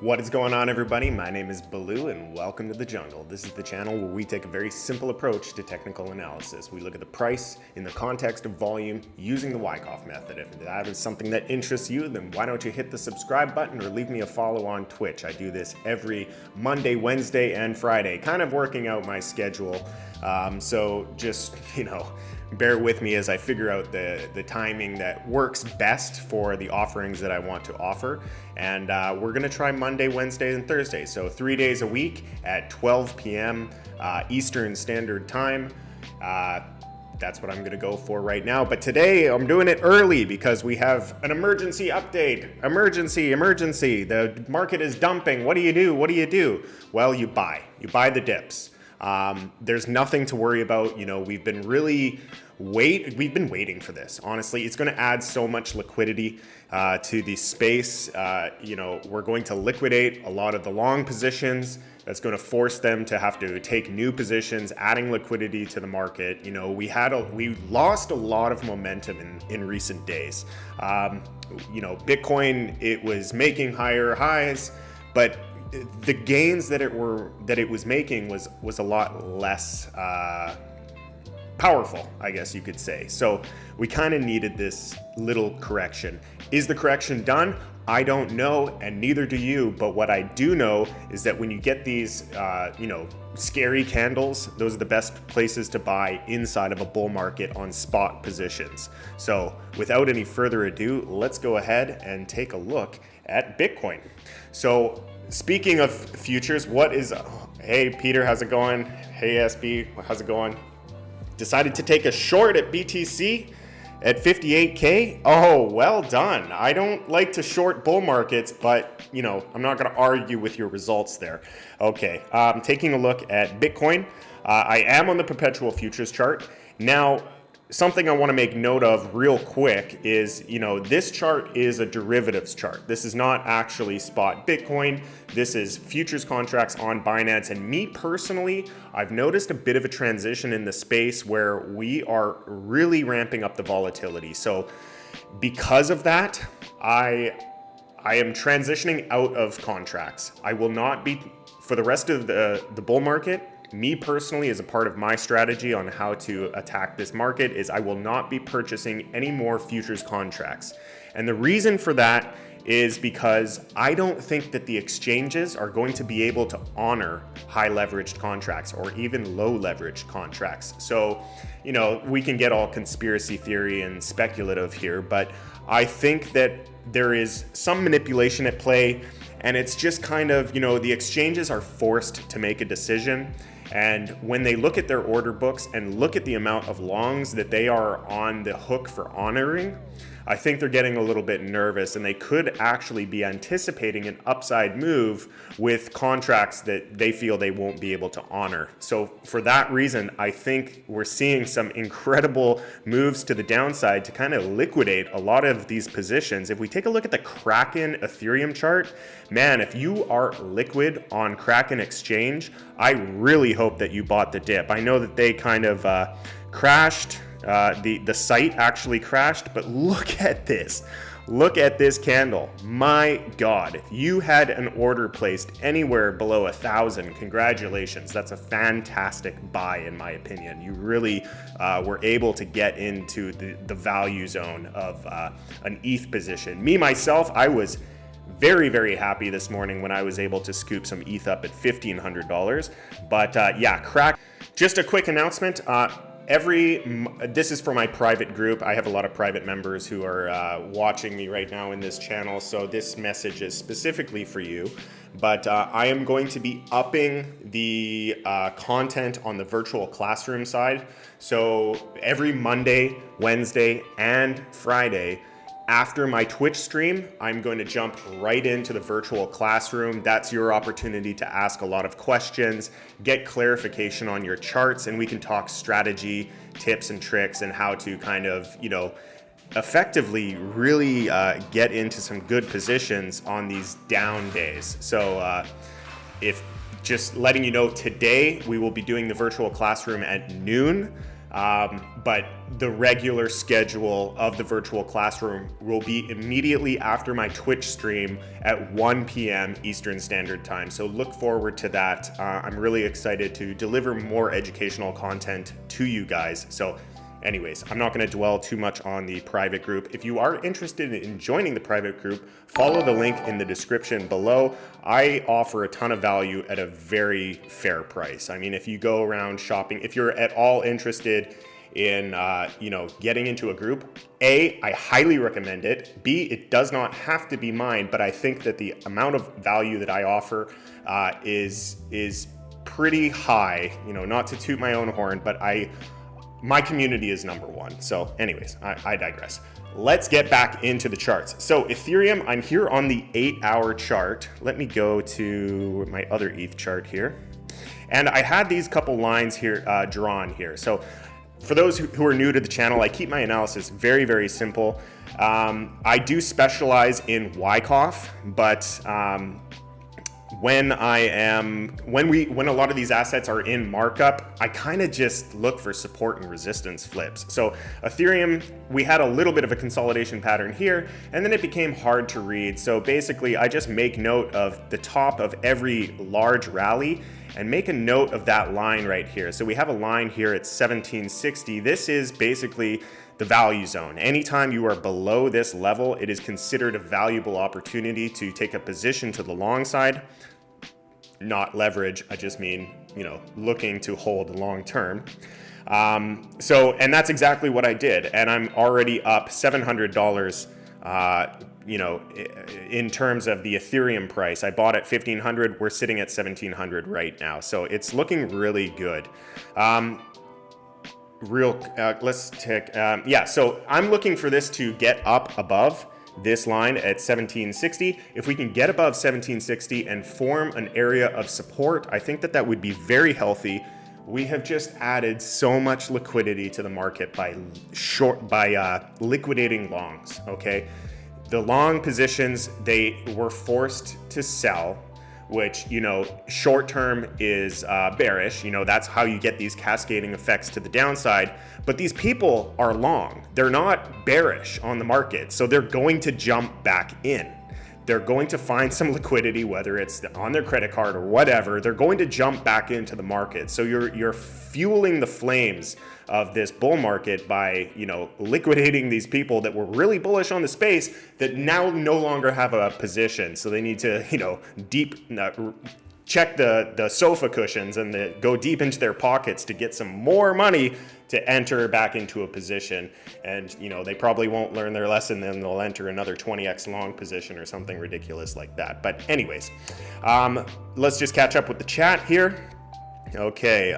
What is going on, everybody? My name is Baloo and welcome to the jungle. This is the channel where we take a very simple approach to technical analysis. We look at the price in the context of volume using the Wyckoff method. If that is something that interests you, then why don't you hit the subscribe button or leave me a follow on Twitch. I do this every Monday, Wednesday, and Friday, kind of working out my schedule. So just, bear with me as I figure out the timing that works best for the offerings that I want to offer. And we're gonna try Monday, Wednesday, and Thursday. So 3 days a week at 12 p.m. Eastern Standard Time. That's what I'm gonna go for right now. But today I'm doing it early because we have an emergency update. Emergency. The market is dumping. What do you do? Well, you buy the dips. There's nothing to worry about. We've been waiting for this. Honestly, it's going to add so much liquidity to the space. We're going to liquidate a lot of the long positions. That's going to force them to have to take new positions, adding liquidity to the market. We lost a lot of momentum in recent days. Bitcoin, it was making higher highs, but the gains that it was making was a lot less powerful, I guess you could say. So we kind of needed this little correction. Is the correction done? I don't know, and neither do you. But what I do know is that when you get these, scary candles, those are the best places to buy inside of a bull market on spot positions. So without any further ado, let's go ahead and take a look at Bitcoin. So speaking of futures, hey Peter, how's it going? Hey SB, how's it going? Decided to take a short at BTC at 58K. Oh, well done. I don't like to short bull markets, but I'm not going to argue with your results there. Okay, taking a look at Bitcoin. I am on the perpetual futures chart. Now, something I want to make note of real quick is, this chart is a derivatives chart. This is not actually spot Bitcoin. This is futures contracts on Binance. And me personally, I've noticed a bit of a transition in the space where we are really ramping up the volatility. So because of that, I am transitioning out of contracts. I will not be, for the rest of the bull market, me personally, as a part of my strategy on how to attack this market, is I will not be purchasing any more futures contracts. And the reason for that is because I don't think that the exchanges are going to be able to honor high leveraged contracts or even low leveraged contracts. So, we can get all conspiracy theory and speculative here, but I think that there is some manipulation at play, and it's just kind of, the exchanges are forced to make a decision. And when they look at their order books and look at the amount of longs that they are on the hook for honoring, I think they're getting a little bit nervous, and they could actually be anticipating an upside move with contracts that they feel they won't be able to honor. So for that reason, I think we're seeing some incredible moves to the downside to kind of liquidate a lot of these positions. If we take a look at the Kraken Ethereum chart, man, if you are liquid on Kraken Exchange, I really hope that you bought the dip. I know that they kind of crashed. The site actually crashed, but look at this. Look at this candle. My God, if you had an order placed anywhere below 1,000, congratulations. That's a fantastic buy, in my opinion. You really were able to get into the value zone of an ETH position. Me, myself, I was very, very happy this morning when I was able to scoop some ETH up at $1,500. But crack. Just a quick announcement. This is for my private group. I have a lot of private members who are watching me right now in this channel, so this message is specifically for you. But I am going to be upping the content on the virtual classroom side. So every Monday, Wednesday, and Friday, after my Twitch stream, I'm going to jump right into the virtual classroom. That's your opportunity to ask a lot of questions, get clarification on your charts, and we can talk strategy, tips and tricks, and how to kind of, effectively really get into some good positions on these down days. So if just letting you know, today we will be doing the virtual classroom at noon. But the regular schedule of the virtual classroom will be immediately after my Twitch stream at 1 p.m. Eastern Standard Time. So look forward to that. I'm really excited to deliver more educational content to you guys. So anyways, I'm not going to dwell too much on the private group. If you are interested in joining the private group, follow the link in the description below. I offer a ton of value at a very fair price. I mean, if you go around shopping, if you're at all interested in getting into a group, A, I highly recommend it. B, it does not have to be mine, but I think that the amount of value that I offer is pretty high. Not to toot my own horn, but my community is number one. So anyways, I digress. Let's get back into the charts. So Ethereum, I'm here on the 8-hour chart. Let me go to my other ETH chart here. And I had these couple lines here drawn here. So for those who are new to the channel, I keep my analysis very, very simple. I do specialize in Wyckoff, but when a lot of these assets are in markup, I kind of just look for support and resistance flips. So Ethereum, we had a little bit of a consolidation pattern here, and then it became hard to read. So basically, I just make note of the top of every large rally and make a note of that line right here. So we have a line here at 1760. This is basically the value zone. Anytime you are below this level, it is considered a valuable opportunity to take a position to the long side. Not leverage, I just mean, looking to hold long term. And that's exactly what I did. And I'm already up $700, in terms of the Ethereum price. I bought at 1,500, we're sitting at 1,700 right now. So it's looking really good. Let's take, so I'm looking for this to get up above this line at 1760. If we can get above 1760 and form an area of support, I think that would be very healthy. We have just added so much liquidity to the market by liquidating longs, okay? The long positions, they were forced to sell, which, short term is bearish. That's how you get these cascading effects to the downside. But these people are long. They're not bearish on the market. So they're going to jump back in. They're going to find some liquidity, whether it's on their credit card or whatever. They're going to jump back into the market. So you're fueling the flames of this bull market by, liquidating these people that were really bullish on the space that now no longer have a position. So they need to, check the sofa cushions and go deep into their pockets to get some more money to enter back into a position. And, they probably won't learn their lesson, then they'll enter another 20x long position or something ridiculous like that. But anyways, let's just catch up with the chat here. Okay.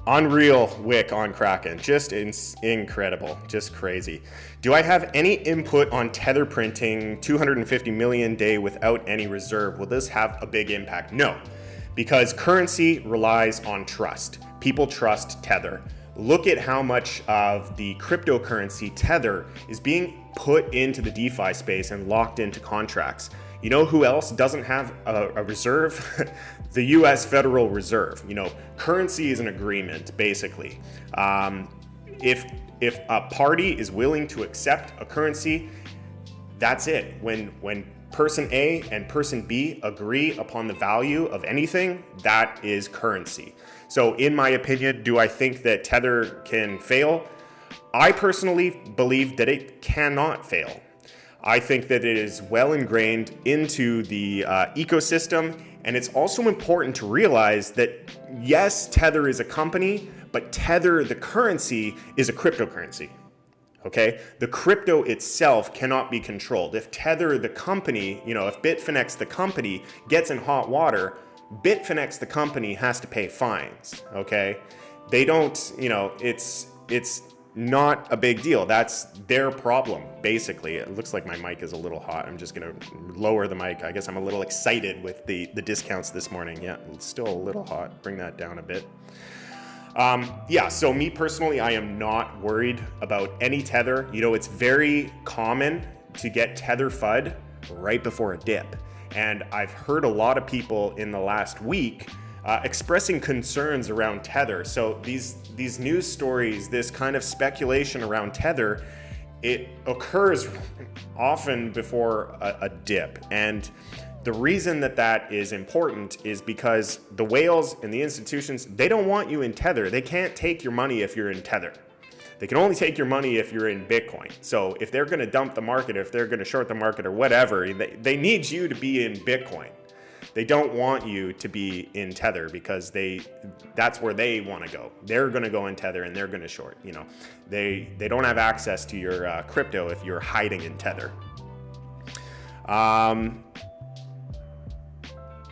Unreal wick on Kraken, just incredible, just crazy. Do I have any input on Tether printing 250 million day without any reserve? Will this have a big impact? No, because currency relies on trust. People trust Tether. Look at how much of the cryptocurrency Tether is being put into the DeFi space and locked into contracts. You know who else doesn't have a reserve? The US Federal Reserve. Currency is an agreement, basically. If a party is willing to accept a currency, that's it. When person A and person B agree upon the value of anything, that is currency. So in my opinion, do I think that Tether can fail? I personally believe that it cannot fail. I think that it is well ingrained into the ecosystem, and it's also important to realize that yes, Tether is a company, but Tether, the currency, is a cryptocurrency. Okay, the crypto itself cannot be controlled. If Tether, the company, if Bitfinex, the company, gets in hot water, Bitfinex, the company, has to pay fines. Okay, they don't, it's not a big deal. That's their problem, basically. It looks like my mic is a little hot. I'm just gonna lower the mic. I guess I'm a little excited with the discounts this morning. Yeah, it's still a little hot. Bring that down a bit. So me personally, I am not worried about any Tether. It's very common to get Tether FUD right before a dip. And I've heard a lot of people in the last week expressing concerns around Tether. So these news stories, this kind of speculation around Tether, it occurs often before a dip. And the reason that that is important is because the whales and the institutions, they don't want you in Tether. They can't take your money if you're in Tether. They can only take your money if you're in Bitcoin. So if they're going to dump the market, if they're going to short the market or whatever, they need you to be in Bitcoin. They don't want you to be in Tether because that's where they want to go. They're going to go in Tether and they're going to short. You know, they don't have access to your crypto if you're hiding in Tether.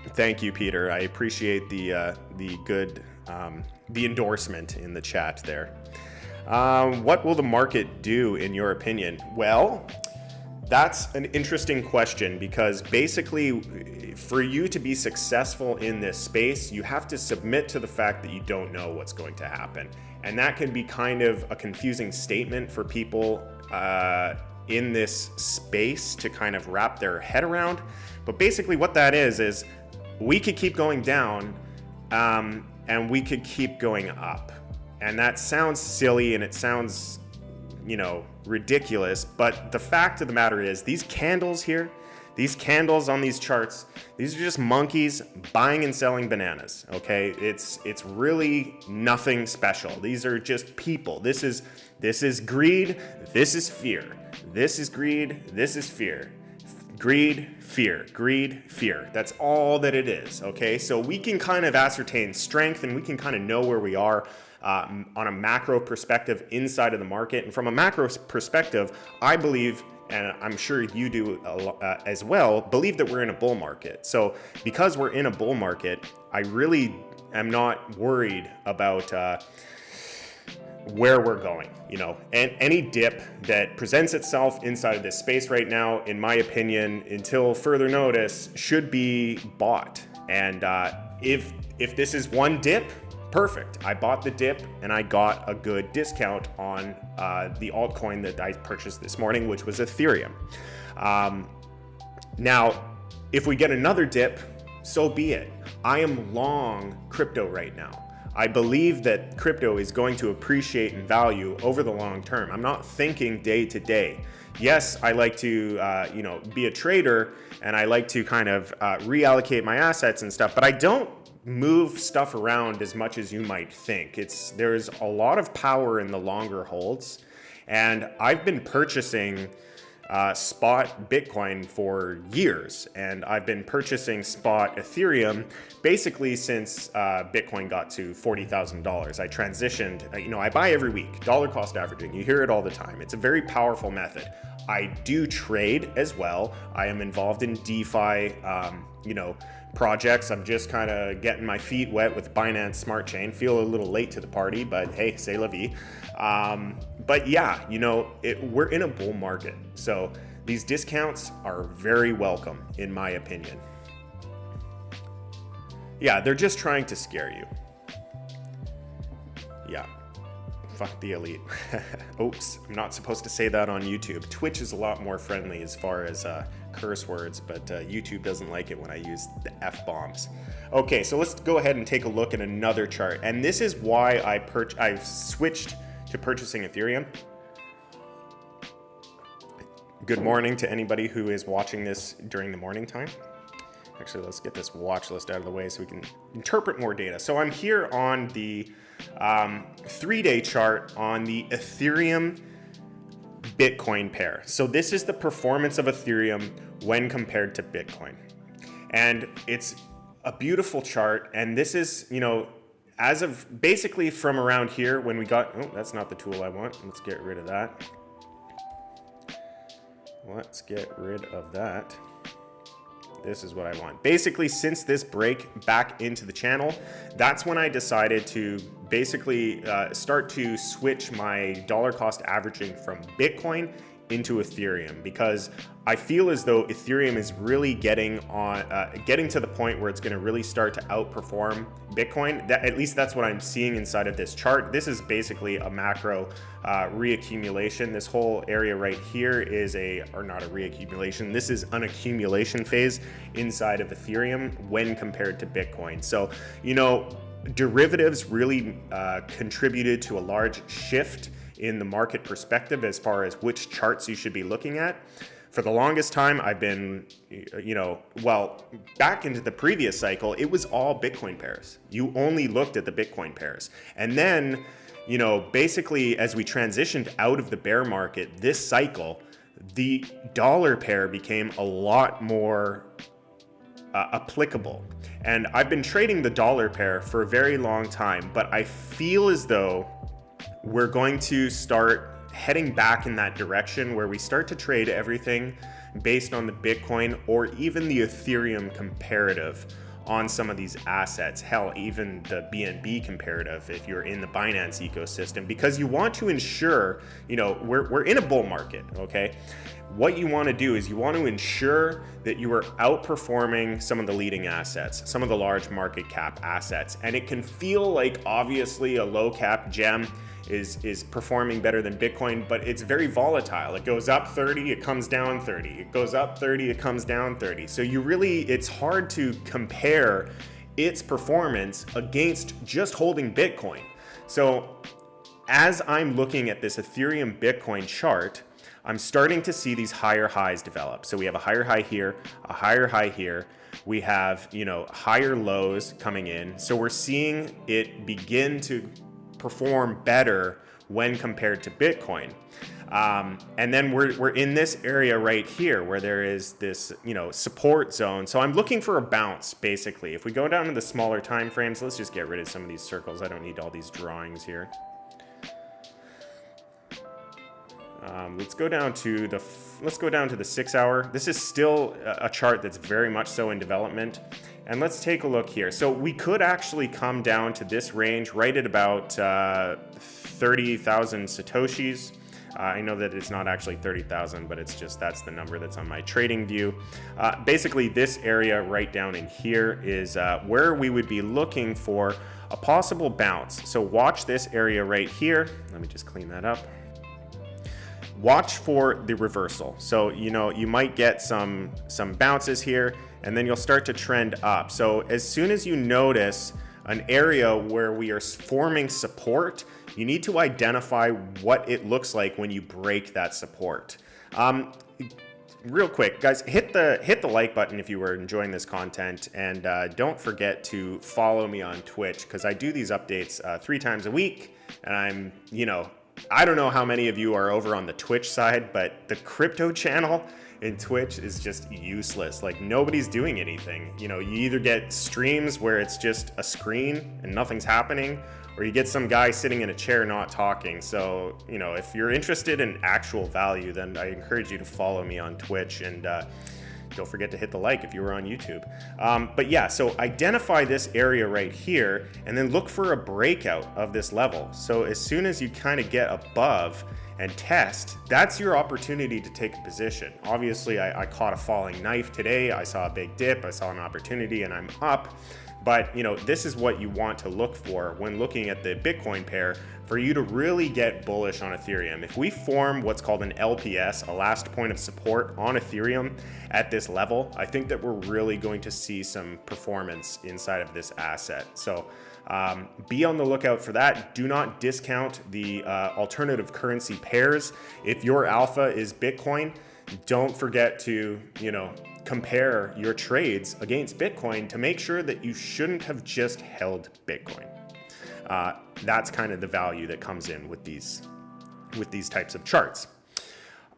Thank you, Peter. I appreciate the good the endorsement in the chat there. What will the market do in your opinion? Well, that's an interesting question because basically for you to be successful in this space, you have to submit to the fact that you don't know what's going to happen. And that can be kind of a confusing statement for people in this space to kind of wrap their head around. But basically what that is we could keep going down and we could keep going up. And that sounds silly and it sounds, you know, ridiculous, but the fact of the matter is these candles here, these candles on these charts, these are just monkeys buying and selling bananas, okay? It's really nothing special. These are just people. This is greed, this is fear. This is greed, this is fear. Greed, fear, greed, fear. That's all that it is, okay? So we can kind of ascertain strength and we can kind of know where we are on a macro perspective inside of the market. And from a macro perspective, I believe, and I'm sure you do as well, believe that we're in a bull market. So because we're in a bull market, I really am not worried about where we're going, you know, and any dip that presents itself inside of this space right now, in my opinion, until further notice, should be bought. And if this is one dip, perfect. I bought the dip and I got a good discount on the altcoin that I purchased this morning, which was Ethereum. Now, if we get another dip, so be it. I am long crypto right now. I believe that crypto is going to appreciate in value over the long term. I'm not thinking day to day. Yes, I like to, be a trader and I like to kind of reallocate my assets and stuff, but I don't move stuff around as much as you might think. There's a lot of power in the longer holds, and I've been purchasing spot Bitcoin for years, and I've been purchasing spot Ethereum basically since Bitcoin got to $40,000. I transitioned, I buy every week, dollar cost averaging. You hear it all the time. It's a very powerful method. I do trade as well. I am involved in DeFi, projects. I'm just kind of getting my feet wet with Binance Smart Chain. Feel a little late to the party, but hey, c'est la vie. But yeah, we're in a bull market. So these discounts are very welcome, in my opinion. Yeah, they're just trying to scare you. Yeah. Fuck the elite. Oops, I'm not supposed to say that on YouTube. Twitch is a lot more friendly as far as curse words, but YouTube doesn't like it when I use the F-bombs. Okay, so let's go ahead and take a look at another chart. And this is why I've switched to purchasing Ethereum. Good morning to anybody who is watching this during the morning time. Actually, let's get this watch list out of the way so we can interpret more data. So I'm here on the 3-day chart on the Ethereum Bitcoin pair. So this is the performance of Ethereum when compared to Bitcoin. And it's a beautiful chart. And this is, as of basically from around here when we got, oh, that's not the tool I want. Let's get rid of that. Let's get rid of that. This is what I want. Basically, since this break back into the channel, that's when I decided to basically start to switch my dollar cost averaging from Bitcoin into Ethereum, because I feel as though Ethereum is really getting to the point where it's going to really start to outperform Bitcoin. At least that's what I'm seeing inside of this chart. This is basically a macro reaccumulation. This whole area right here is not a reaccumulation. This is an accumulation phase inside of Ethereum when compared to Bitcoin. So, derivatives really contributed to a large shift in the market perspective as far as which charts you should be looking at. For the longest time, I've been, back into the previous cycle, it was all Bitcoin pairs. You only looked at the Bitcoin pairs. And then, basically as we transitioned out of the bear market this cycle, the dollar pair became a lot more applicable. And I've been trading the dollar pair for a very long time, but I feel as though we're going to start heading back in that direction where we start to trade everything based on the Bitcoin or even the Ethereum comparative on some of these assets. Hell, even the BNB comparative if you're in the Binance ecosystem, because you want to ensure, we're in a bull market, okay? What you want to do is you want to ensure that you are outperforming some of the leading assets, some of the large market cap assets. And it can feel like obviously a low cap gem is performing better than Bitcoin, but it's very volatile. It goes up 30, it comes down 30. It goes up 30, it comes down 30. So it's hard to compare its performance against just holding Bitcoin. So as I'm looking at this Ethereum Bitcoin chart, I'm starting to see these higher highs develop. So we have a higher high here, a higher high here. We have, higher lows coming in. So we're seeing it begin to perform better when compared to Bitcoin. And then we're in this area right here where there is this, support zone. So I'm looking for a bounce, basically. If we go down to the smaller time frames, let's just get rid of some of these circles. I don't need all these drawings here. Let's go down to the 6 hour. This is still a chart that's very much so in development. And let's take a look here. So we could actually come down to this range right at about 30,000 Satoshis. I know that it's not actually 30,000, but that's the number that's on my trading view. Basically, this area right down in here is where we would be looking for a possible bounce. So watch this area right here. Let me just clean that up. Watch for the reversal. So, you might get some bounces here, and then you'll start to trend up. So as soon as you notice an area where we are forming support, you need to identify what it looks like when you break that support. Real quick, guys, hit the like button if you were enjoying this content, and don't forget to follow me on Twitch, because I do these updates 3 times a week, and I'm, I don't know how many of you are over on the Twitch side, but the crypto channel in Twitch is just useless. Like, nobody's doing anything. You either get streams where it's just a screen and nothing's happening, or you get some guy sitting in a chair not talking. So, if you're interested in actual value, then I encourage you to follow me on Twitch, and don't forget to hit the like if you were on YouTube. But yeah, so identify this area right here and then look for a breakout of this level. So as soon as you kind of get above and test, that's your opportunity to take a position. Obviously, I caught a falling knife today. I saw a big dip, I saw an opportunity, and I'm up. But this is what you want to look for when looking at the Bitcoin pair for you to really get bullish on Ethereum. If we form what's called an LPS, a last point of support on Ethereum at this level, I think that we're really going to see some performance inside of this asset. So be on the lookout for that. Do not discount the alternative currency pairs. If your alpha is Bitcoin, don't forget to, compare your trades against Bitcoin to make sure that you shouldn't have just held Bitcoin. That's kind of the value that comes in with these types of charts.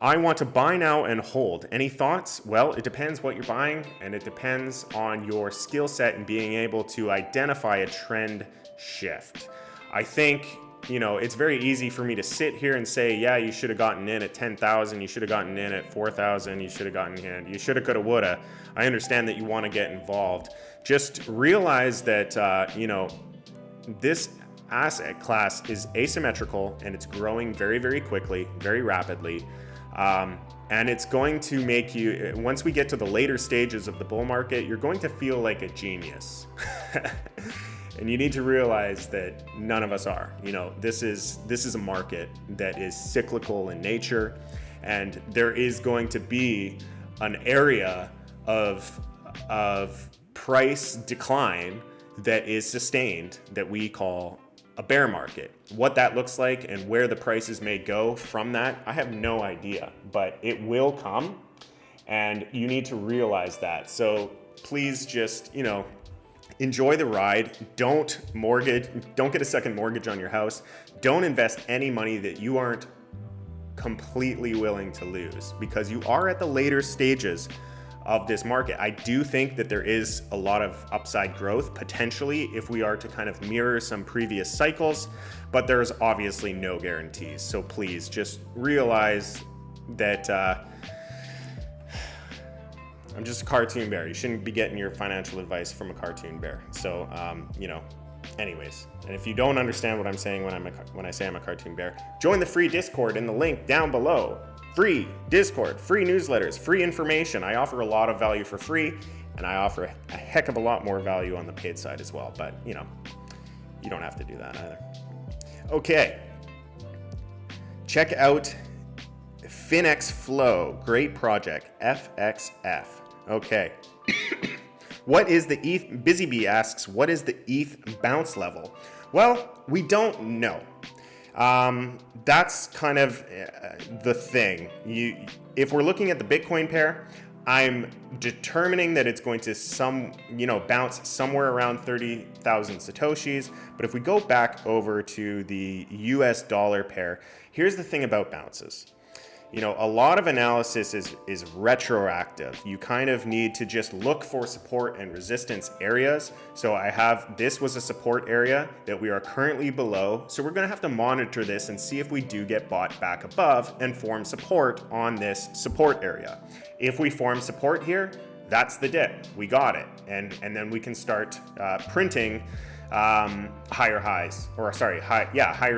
I want to buy now and hold. Any thoughts? Well, it depends what you're buying, and it depends on your skill set and being able to identify a trend shift. I think it's very easy for me to sit here and say, yeah, you should have gotten in at 10,000, you should have gotten in at 4,000, you should have gotten in, you should have, could have, would have. I understand that you want to get involved. Just realize that, this asset class is asymmetrical and it's growing very, very quickly, very rapidly. And it's going to make you, once we get to the later stages of the bull market, you're going to feel like a genius. And you need to realize that none of us are. You know, this is a market that is cyclical in nature, and there is going to be an area of price decline that is sustained that we call a bear market. What that looks like and where the prices may go from that, I have no idea, but it will come, and you need to realize that. So please just, you know, enjoy the ride. Don't get a second mortgage on your house. Don't invest any money that you aren't completely willing to lose, because you are at the later stages of this market. I do think that there is a lot of upside growth potentially if we are to kind of mirror some previous cycles, but there's obviously no guarantees. So please just realize that I'm just a cartoon bear. You shouldn't be getting your financial advice from a cartoon bear. So, you know, anyways, and if you don't understand what I'm saying when I say I'm a cartoon bear, join the free Discord in the link down below. Free Discord, free newsletters, free information. I offer a lot of value for free, and I offer a heck of a lot more value on the paid side as well. But, you know, you don't have to do that either. Okay. Check out Finex Flow. Great project. FXF. Okay. What is the ETH? BusyBee asks, what is the ETH bounce level? Well, we don't know. That's kind of the thing. If we're looking at the Bitcoin pair, I'm determining that it's going to bounce somewhere around 30,000 Satoshis. But if we go back over to the US dollar pair, here's the thing about bounces. You know, a lot of analysis is retroactive. You kind of need to just look for support and resistance areas. So this was a support area that we are currently below. So we're gonna have to monitor this and see if we do get bought back above and form support on this support area. If we form support here, that's the dip. We got it. And then we can start printing higher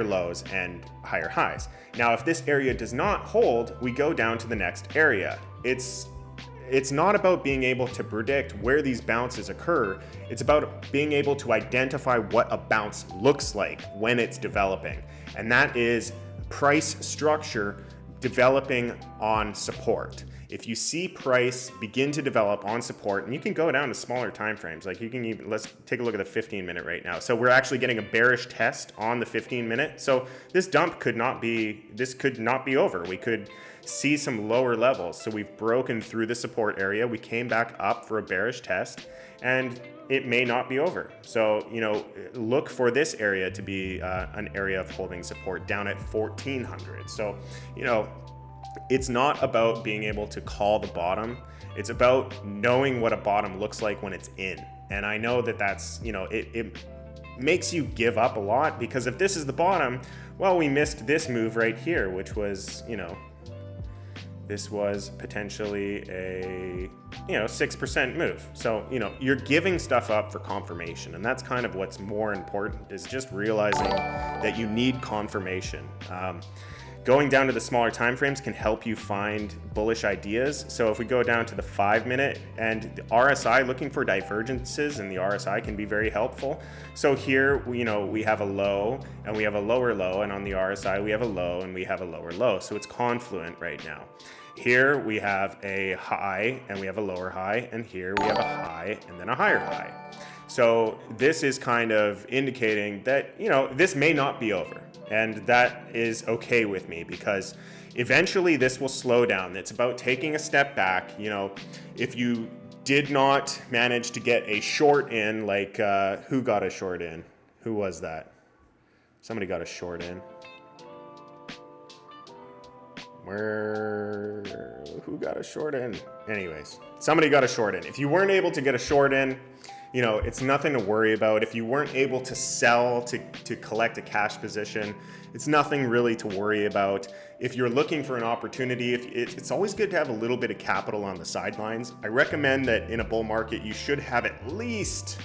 lows and higher highs. Now, if this area does not hold, we go down to the next area. It's not about being able to predict where these bounces occur. It's about being able to identify what a bounce looks like when it's developing. And that is price structure developing on support. If you see price begin to develop on support, and you can go down to smaller time frames, like you can even, let's take a look at the 15 minute right now. So we're actually getting a bearish test on the 15 minute. So this dump could not be over. We could see some lower levels. So we've broken through the support area. We came back up for a bearish test, and it may not be over. So, you know, look for this area to be an area of holding support down at 1400. So, you know, it's not about being able to call the bottom. It's about knowing what a bottom looks like when it's in. And I know that that's, you know, it makes you give up a lot, because if this is the bottom, well, we missed this move right here, which was, you know, this was potentially a, 6% move. So, you know, you're giving stuff up for confirmation. And that's kind of what's more important, is just realizing that you need confirmation. Going down to the smaller time frames can help you find bullish ideas. So if we go down to the 5 minute and the RSI, looking for divergences in the RSI can be very helpful. So here, we have a low and we have a lower low, and on the RSI we have a low and we have a lower low. So it's confluent right now. Here we have a high and we have a lower high, and here we have a high and then a higher high. So this is kind of indicating that, this may not be over. And that is okay with me, because eventually this will slow down. It's about taking a step back. If you did not manage to get a short in, like who got a short in? Who was that? Somebody got a short in. Who got a short in? Anyways, somebody got a short in. If you weren't able to get a short in, it's nothing to worry about. If you weren't able to sell to collect a cash position, it's nothing really to worry about. If you're looking for an opportunity, it's always good to have a little bit of capital on the sidelines. I recommend that in a bull market, you should have at least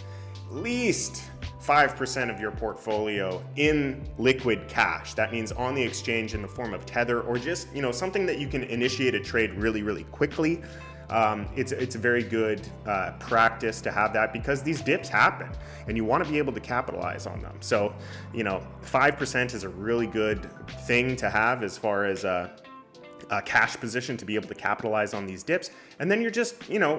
5% of your portfolio in liquid cash. That means on the exchange in the form of Tether, or just, something that you can initiate a trade really, really quickly. It's a very good practice to have that, because these dips happen and you want to be able to capitalize on them. So, 5% is a really good thing to have as far as a cash position to be able to capitalize on these dips. And then you're just,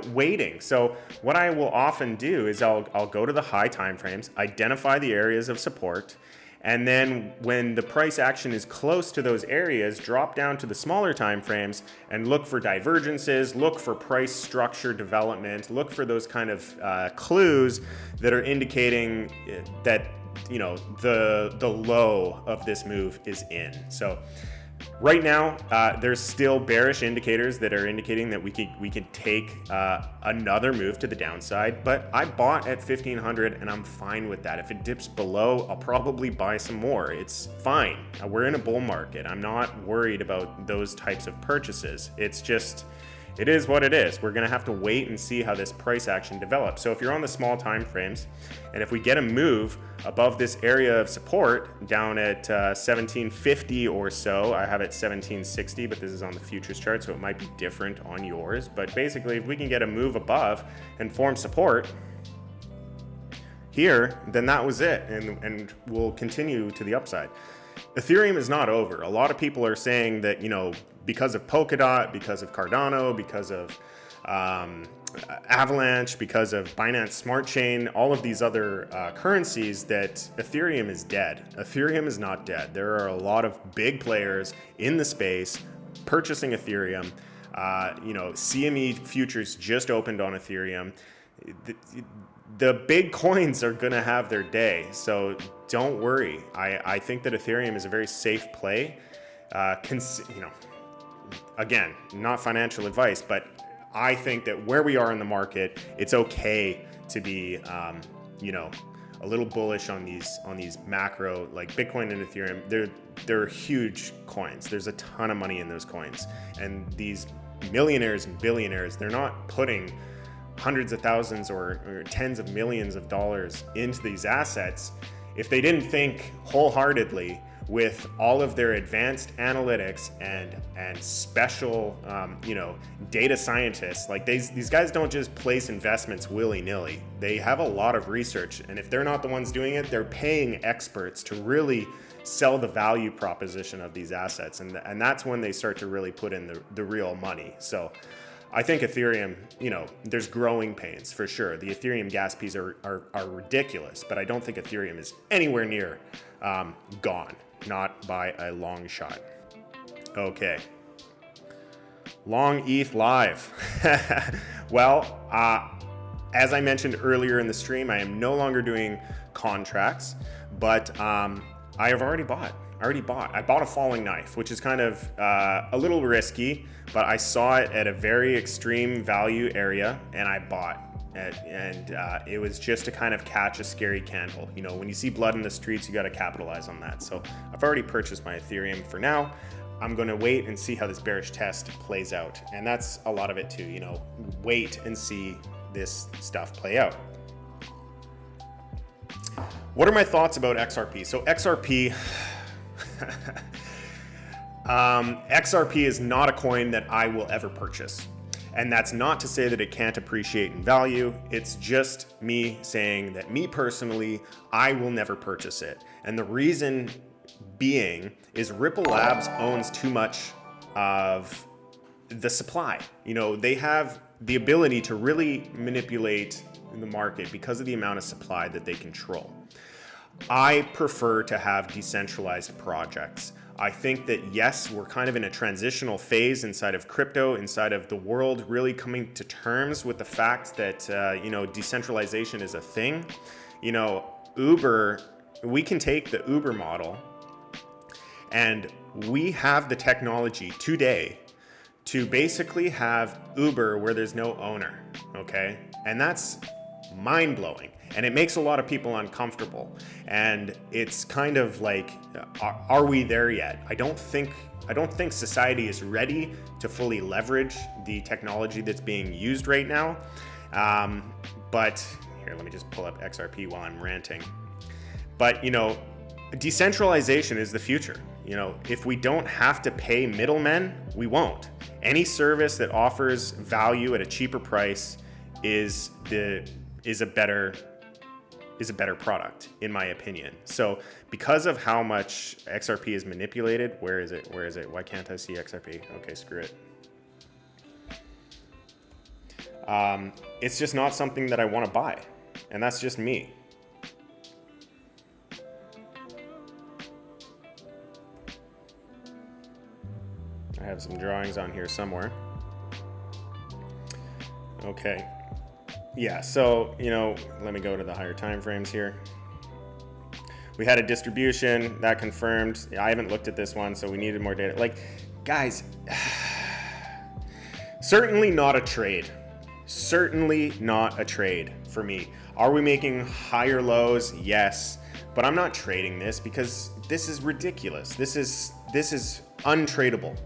waiting. So what I will often do is I'll go to the high time frames, identify the areas of support, and then when the price action is close to those areas, drop down to the smaller time frames and look for divergences, look for price structure development, look for those kind of clues that are indicating that, the low of this move is in. So right now, there's still bearish indicators that are indicating that we could take another move to the downside, but I bought at 1500 and I'm fine with that. If it dips below, I'll probably buy some more. It's fine. We're in a bull market. I'm not worried about those types of purchases. It's just, it is what it is. We're going to have to wait and see how this price action develops. So if you're on the small time frames, and if we get a move above this area of support down at 1750 or so, I have it 1760, but this is on the futures chart, so it might be different on yours. But basically, if we can get a move above and form support here, then that was it, and we'll continue to the upside. Ethereum is not over. A lot of people are saying that, because of Polkadot, because of Cardano, because of Avalanche, because of Binance Smart Chain, all of these other currencies, that Ethereum is dead. Ethereum is not dead. There are a lot of big players in the space purchasing Ethereum. CME futures just opened on Ethereum. The big coins are going to have their day, so don't worry. I think that Ethereum is a very safe play. Again, not financial advice, but I think that where we are in the market, it's okay to be, a little bullish on these macro, like Bitcoin and Ethereum. They're huge coins. There's a ton of money in those coins, and these millionaires and billionaires, they're not putting hundreds of thousands or tens of millions of dollars into these assets if they didn't think wholeheartedly with all of their advanced analytics and special data scientists. Like these guys don't just place investments willy-nilly. They have a lot of research, and if they're not the ones doing it, they're paying experts to really sell the value proposition of these assets, and that's when they start to really put in the real money. So I think Ethereum, there's growing pains for sure. The Ethereum gas fees are ridiculous, but I don't think Ethereum is anywhere near gone, not by a long shot. Okay. Long ETH live. Well, as I mentioned earlier in the stream, I am no longer doing contracts, but I have already bought. I bought a falling knife, which is kind of a little risky, but I saw it at a very extreme value area and I bought it. And it was just to kind of catch a scary candle. When you see blood in the streets, you got to capitalize on that. So I've already purchased my Ethereum for now. I'm going to wait and see how this bearish test plays out. And that's a lot of it too, wait and see this stuff play out. What are my thoughts about XRP? So XRP... XRP is not a coin that I will ever purchase. And that's not to say that it can't appreciate in value. It's just me saying that me personally, I will never purchase it. And the reason being is Ripple Labs owns too much of the supply. They have the ability to really manipulate the market because of the amount of supply that they control. I prefer to have decentralized projects. I think that yes, we're kind of in a transitional phase inside of crypto, inside of the world really coming to terms with the fact that, decentralization is a thing. Uber, we can take the Uber model and we have the technology today to basically have Uber where there's no owner, okay? And that's mind-blowing. And it makes a lot of people uncomfortable. And it's kind of like, are we there yet? I don't think society is ready to fully leverage the technology that's being used right now. But here, let me just pull up XRP while I'm ranting. But, you know, decentralization is the future. You know, if we don't have to pay middlemen, we won't. Any service that offers value at a cheaper price is a better product, in my opinion. So because of how much XRP is manipulated, where is it? Why can't I see XRP? Okay, screw it. It's just not something that I want to buy. And that's just me. I have some drawings on here somewhere. Okay. Yeah, so, you know, let me go to the higher time frames here. We had a distribution that confirmed. I haven't looked at this one, so we needed more data. Like, guys, certainly not a trade. Certainly not a trade for me. Are we making higher lows? Yes, but I'm not trading this because this is ridiculous. This is untradeable.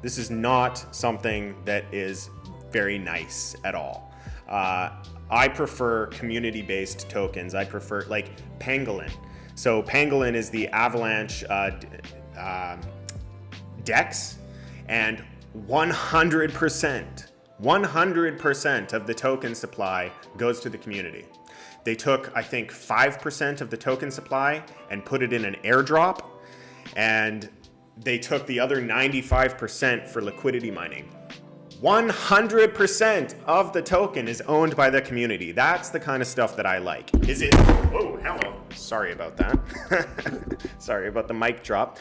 This is not something that is very nice at all. I prefer community-based tokens. I prefer like Pangolin. So Pangolin is the Avalanche DEX, and 100% of the token supply goes to the community. They took, I think, 5% of the token supply and put it in an airdrop, and they took the other 95% for liquidity mining. 100% of the token is owned by the community. That's the kind of stuff that I like. Is it? Whoa, hello. Sorry about that. Sorry about the mic drop.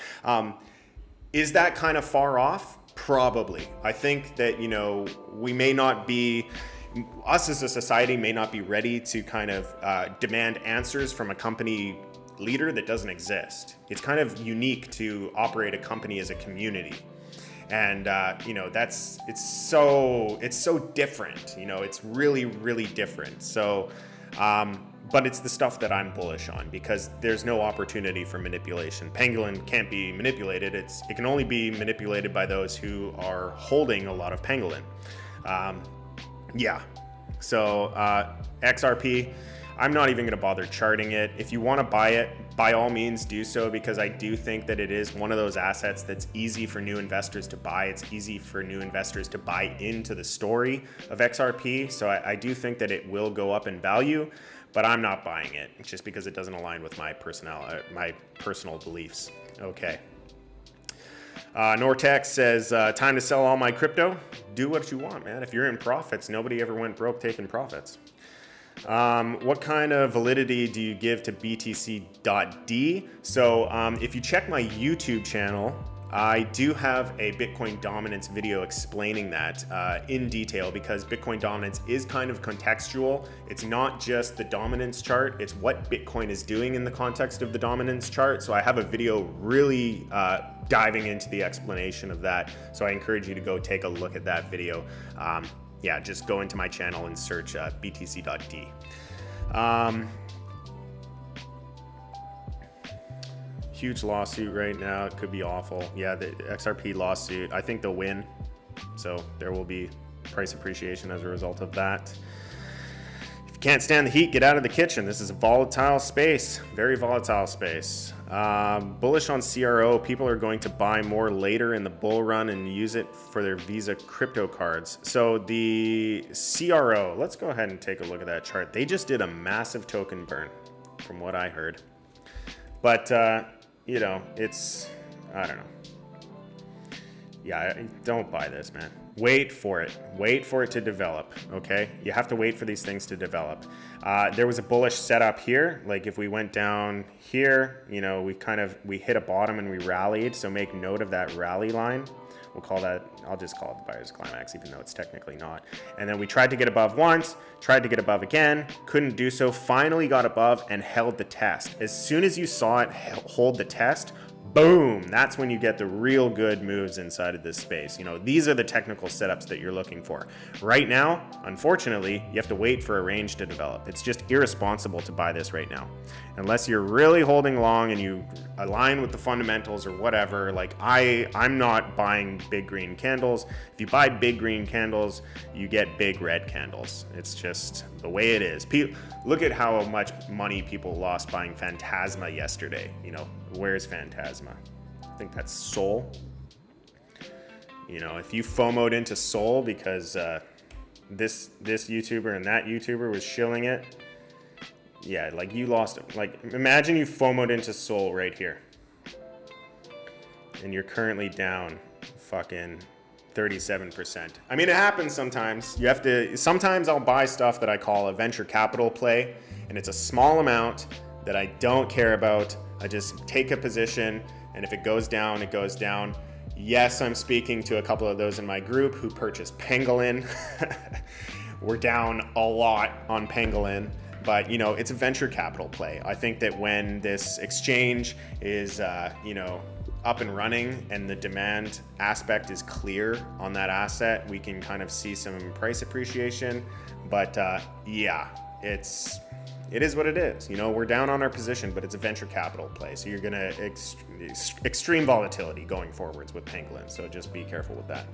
Is that kind of far off? Probably. I think that, you know, we may not be, us as a society may not be ready to kind of demand answers from a company leader that doesn't exist. It's kind of unique to operate a company as a community. And, you know, it's so different, you know, it's really, really different. So, but it's the stuff that I'm bullish on because there's no opportunity for manipulation. Pangolin can't be manipulated. It can only be manipulated by those who are holding a lot of Pangolin. Yeah. So, XRP, I'm not even going to bother charting it. If you want to buy it, by all means do so, because I do think that it is one of those assets that's easy for new investors to buy. It's easy for new investors to buy into the story of XRP. So I do think that it will go up in value, but I'm not buying it just because it doesn't align with my personal beliefs. Okay. Nortex says, time to sell all my crypto. Do what you want, man. If you're in profits, nobody ever went broke taking profits. What kind of validity do you give to BTC.D? So if you check my YouTube channel, I do have a Bitcoin dominance video explaining that in detail, because Bitcoin dominance is kind of contextual. It's not just the dominance chart, it's what Bitcoin is doing in the context of the dominance chart. So I have a video really diving into the explanation of that. So I encourage you to go take a look at that video. Yeah, just go into my channel and search BTC.D. Huge lawsuit right now. It could be awful. Yeah, the XRP lawsuit, I think they'll win. So there will be price appreciation as a result of that. If you can't stand the heat, get out of the kitchen. This is a volatile space, very volatile space. Bullish on CRO. People are going to buy more later in the bull run and use it for their Visa crypto cards. So the CRO, let's go ahead and take a look at that chart. They just did a massive token burn from what I heard. But, you know, it's, I don't know. Yeah, don't buy this, man. Wait for it. Wait for it to develop, okay? You have to wait for these things to develop. There was a bullish setup here. Like if we went down here, you know, we hit a bottom and we rallied. So make note of that rally line. We'll call that, I'll just call it the buyer's climax, even though it's technically not. And then we tried to get above once, tried to get above again, couldn't do so, finally got above and held the test. As soon as you saw it hold the test, boom, that's when you get the real good moves inside of this space. These are the technical setups that you're looking for. Right now, unfortunately, you have to wait for a range to develop. It's just irresponsible to buy this right now. Unless you're really holding long and you align with the fundamentals or whatever, like I'm not buying big green candles. If you buy big green candles, you get big red candles. It's just the way it is. Look at how much money people lost buying Phantasma yesterday. Where's Phantasma? I think that's Sol. If you FOMO'd into Sol because this YouTuber and that YouTuber was shilling it, yeah, like you lost it. Like imagine you FOMO'd into Sol right here, and you're currently down fucking 37%. I mean, it happens sometimes. Sometimes I'll buy stuff that I call a venture capital play, and it's a small amount that I don't care about. I just take a position, and if it goes down, it goes down. Yes, I'm speaking to a couple of those in my group who purchased Pangolin. We're down a lot on Pangolin, but it's a venture capital play. I think that when this exchange is, up and running and the demand aspect is clear on that asset, we can kind of see some price appreciation. But yeah, it is what it is. We're down on our position, but it's a venture capital play. So you're going to extreme volatility going forwards with Pangolin. So just be careful with that.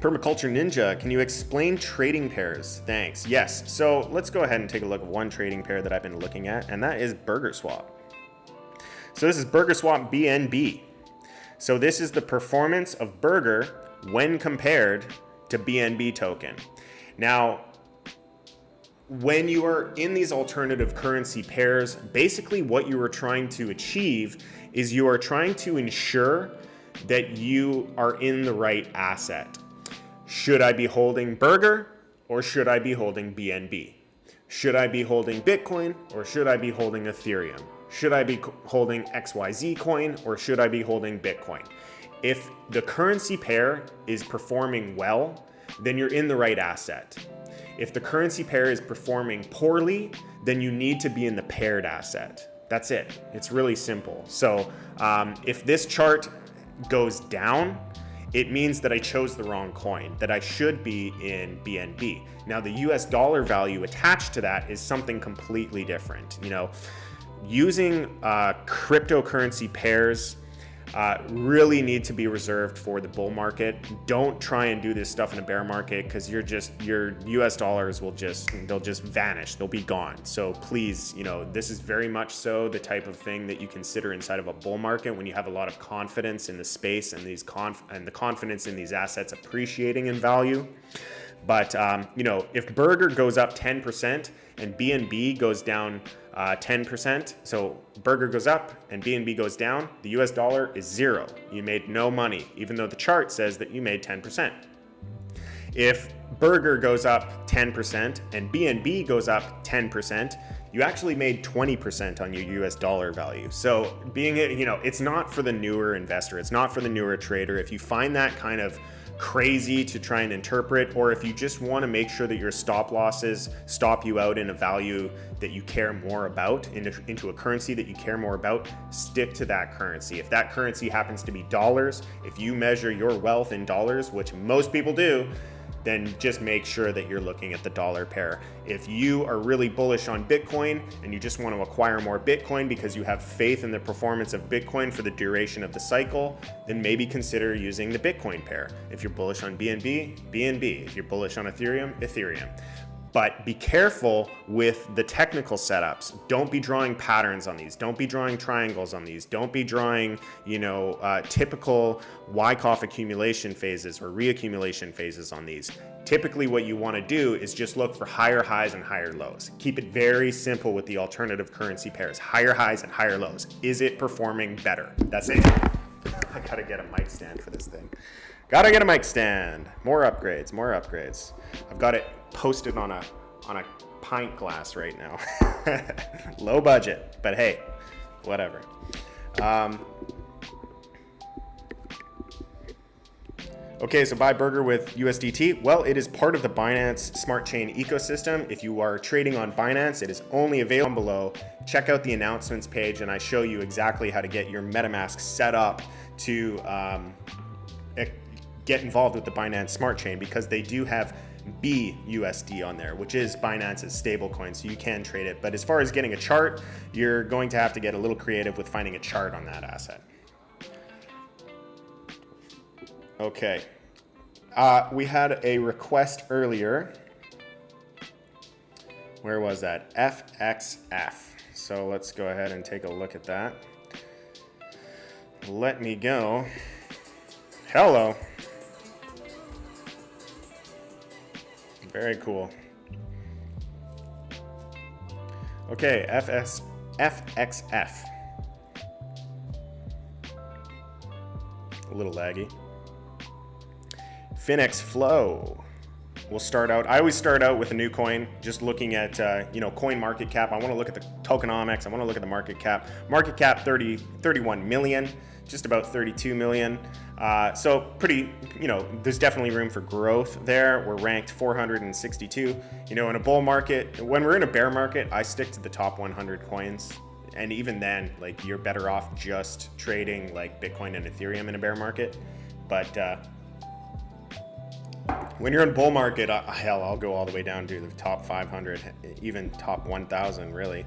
Permaculture Ninja, can you explain trading pairs? Thanks. Yes. So let's go ahead and take a look at one trading pair that I've been looking at, and that is Burger Swap. So this is Burger Swap BNB. So this is the performance of Burger when compared to BNB token. Now, when you are in these alternative currency pairs, basically what you are trying to achieve is you are trying to ensure that you are in the right asset. Should I be holding Burger or should I be holding BNB? Should I be holding Bitcoin or should I be holding Ethereum? Should I be holding XYZ coin or should I be holding Bitcoin? If the currency pair is performing well, then you're in the right asset. If the currency pair is performing poorly, then you need to be in the paired asset. That's it. It's really simple. So if this chart goes down, it means that I chose the wrong coin, that I should be in BNB. Now the US dollar value attached to that is something completely different. Using cryptocurrency pairs really need to be reserved for the bull market. Don't try and do this stuff in a bear market because your US dollars they'll just vanish. They'll be gone. So please, this is very much so the type of thing that you consider inside of a bull market when you have a lot of confidence in the space and the confidence in these assets appreciating in value. But if Burger goes up 10% and BNB goes down 10%, so Burger goes up and BNB goes down, the US dollar is zero. You made no money, even though the chart says that you made 10%. If Burger goes up 10% and BNB goes up 10%, you actually made 20% on your US dollar value. So it's not for the newer investor, it's not for the newer trader. If you find that kind of crazy to try and interpret, or if you just want to make sure that your stop losses stop you out in a value that you care more about, into a currency that you care more about, stick to that currency. If that currency happens to be dollars, if you measure your wealth in dollars, which most people do, then just make sure that you're looking at the dollar pair. If you are really bullish on Bitcoin and you just want to acquire more Bitcoin because you have faith in the performance of Bitcoin for the duration of the cycle, then maybe consider using the Bitcoin pair. If you're bullish on BNB, BNB. If you're bullish on Ethereum, Ethereum. But be careful with the technical setups. Don't be drawing patterns on these. Don't be drawing triangles on these. Don't be drawing, typical Wyckoff accumulation phases or reaccumulation phases on these. Typically what you want to do is just look for higher highs and higher lows. Keep it very simple with the alternative currency pairs. Higher highs and higher lows. Is it performing better? That's it. I gotta get a mic stand for this thing. Gotta get a mic stand. More upgrades. I've got it posted on a pint glass right now. Low budget, but hey, whatever. Okay, so buy burger with USDT. Well, it is part of the Binance Smart Chain ecosystem. If you are trading on Binance, it is only available below. Check out the announcements page and I show you exactly how to get your Metamask set up to get involved with the Binance Smart Chain, because they do have BUSD on there, which is Binance's stablecoin, so you can trade it. But as far as getting a chart, you're going to have to get a little creative with finding a chart on that asset. Okay, we had a request earlier. Where was that? FXF. So let's go ahead and take a look at that. Let me go. Hello. Very cool. Okay, FXF. A little laggy. Finex Flow. We'll start out. I always start out with a new coin, just looking at coin market cap. I want to look at the tokenomics. I want to look at the market cap. Market cap 31 million, just about 32 million. So pretty, there's definitely room for growth there. We're ranked 462. In a bull market, when we're in a bear market, I stick to the top 100 coins. And even then, like, you're better off just trading like Bitcoin and Ethereum in a bear market. But when you're in bull market, hell, I'll go all the way down to the top 500, even top 1,000, really.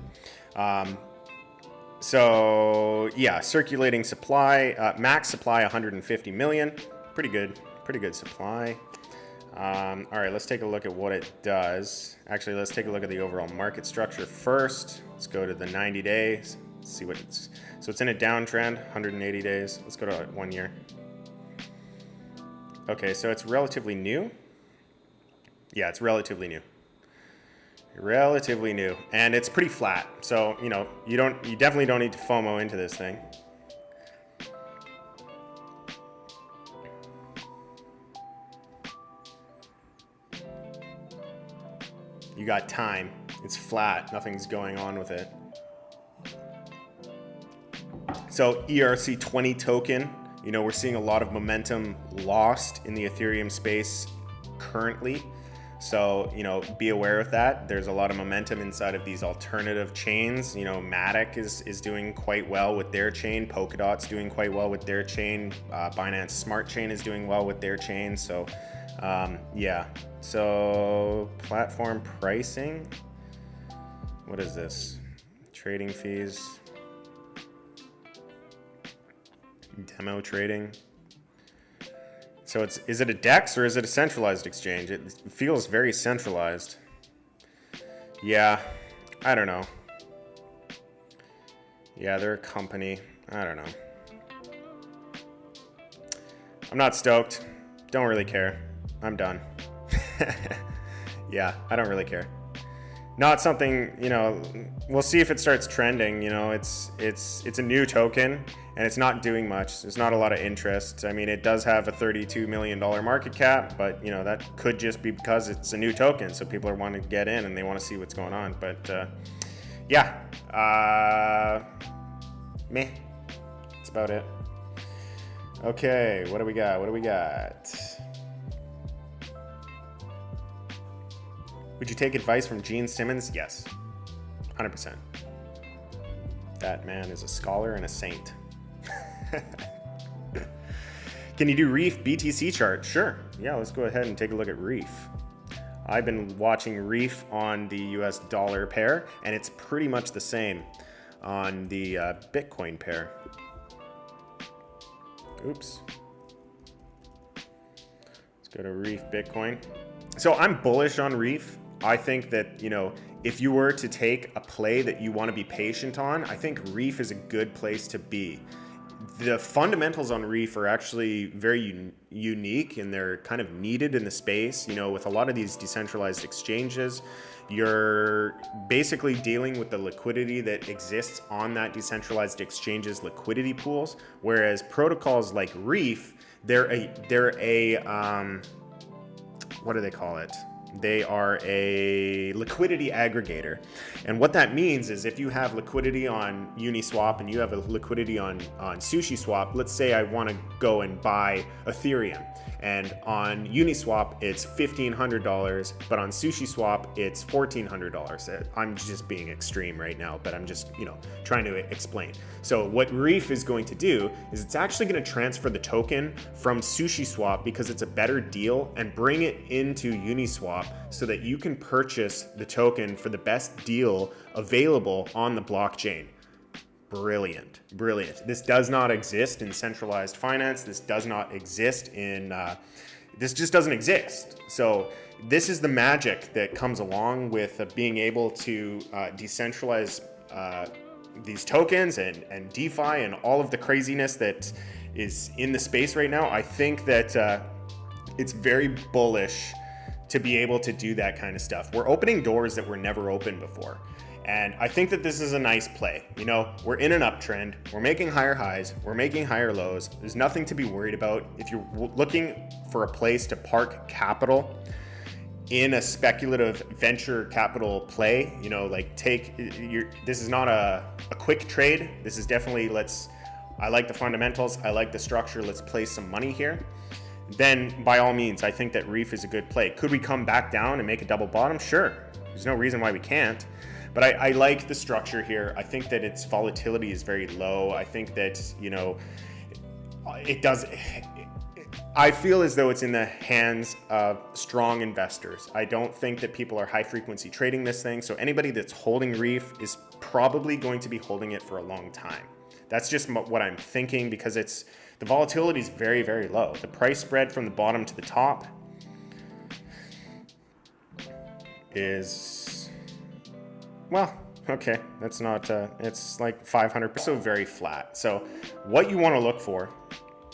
So yeah, circulating supply, max supply 150 million, pretty good supply. All right, let's take a look at what it does. Actually, let's take a look at the overall market structure first. Let's go to the 90 days, see what it's, so it's in a downtrend, 180 days. Let's go to 1 year. Okay, so it's relatively new. Yeah, it's relatively new. Relatively new, and it's pretty flat. So, you definitely don't need to FOMO into this thing. You got time. It's flat. Nothing's going on with it. So ERC20 token, we're seeing a lot of momentum lost in the Ethereum space currently. So, be aware of that. There's a lot of momentum inside of these alternative chains. Matic is doing quite well with their chain. Polkadot's doing quite well with their chain. Binance Smart Chain is doing well with their chain. So, yeah. So, platform pricing. What is this? Trading fees. Demo trading. So is it a DEX or is it a centralized exchange? It feels very centralized. Yeah, I don't know. Yeah, they're a company. I don't know. I'm not stoked. Don't really care. I'm done. Yeah, I don't really care. Not something, we'll see if it starts trending. It's a new token and it's not doing much. There's not a lot of interest. I mean, it does have a $32 million market cap, but that could just be because it's a new token. So people are wanting to get in and they want to see what's going on. But yeah, meh. That's about it. Okay, what do we got? Would you take advice from Gene Simmons? Yes, 100%. That man is a scholar and a saint. Can you do Reef BTC chart? Sure. Yeah, let's go ahead and take a look at Reef. I've been watching Reef on the US dollar pair, and it's pretty much the same on the Bitcoin pair. Oops. Let's go to Reef Bitcoin. So I'm bullish on Reef. I think that, if you were to take a play that you want to be patient on, I think Reef is a good place to be. The fundamentals on Reef are actually very unique and they're kind of needed in the space. With a lot of these decentralized exchanges, you're basically dealing with the liquidity that exists on that decentralized exchange's liquidity pools, whereas protocols like Reef, they're a what do they call it? They are a liquidity aggregator. And what that means is if you have liquidity on Uniswap and you have a liquidity on SushiSwap, let's say I want to go and buy Ethereum. and on Uniswap it's $1,500, but on SushiSwap it's $1,400. I'm just being extreme right now, but I'm just, trying to explain. So what Reef is going to do is it's actually going to transfer the token from SushiSwap because it's a better deal and bring it into Uniswap so that you can purchase the token for the best deal available on the blockchain. Brilliant. This does not exist in centralized finance. This does not exist in, this just doesn't exist. So this is the magic that comes along with being able to decentralize these tokens and DeFi and all of the craziness that is in the space right now. I think that it's very bullish to be able to do that kind of stuff. We're opening doors that were never opened before. And I think that this is a nice play. We're in an uptrend, we're making higher highs, we're making higher lows. There's nothing to be worried about. If you're looking for a place to park capital in a speculative venture capital play, this is not a quick trade. This is definitely, I like the fundamentals, I like the structure, let's place some money here. Then by all means, I think that Reef is a good play. Could we come back down and make a double bottom? Sure, there's no reason why we can't. But I like the structure here. I think that its volatility is very low. I think that, I feel as though it's in the hands of strong investors. I don't think that people are high frequency trading this thing. So anybody that's holding Reef is probably going to be holding it for a long time. That's just what I'm thinking, because the volatility is very, very low. The price spread from the bottom to the top is, well, okay, that's not, it's like 500%, so very flat. So what you want to look for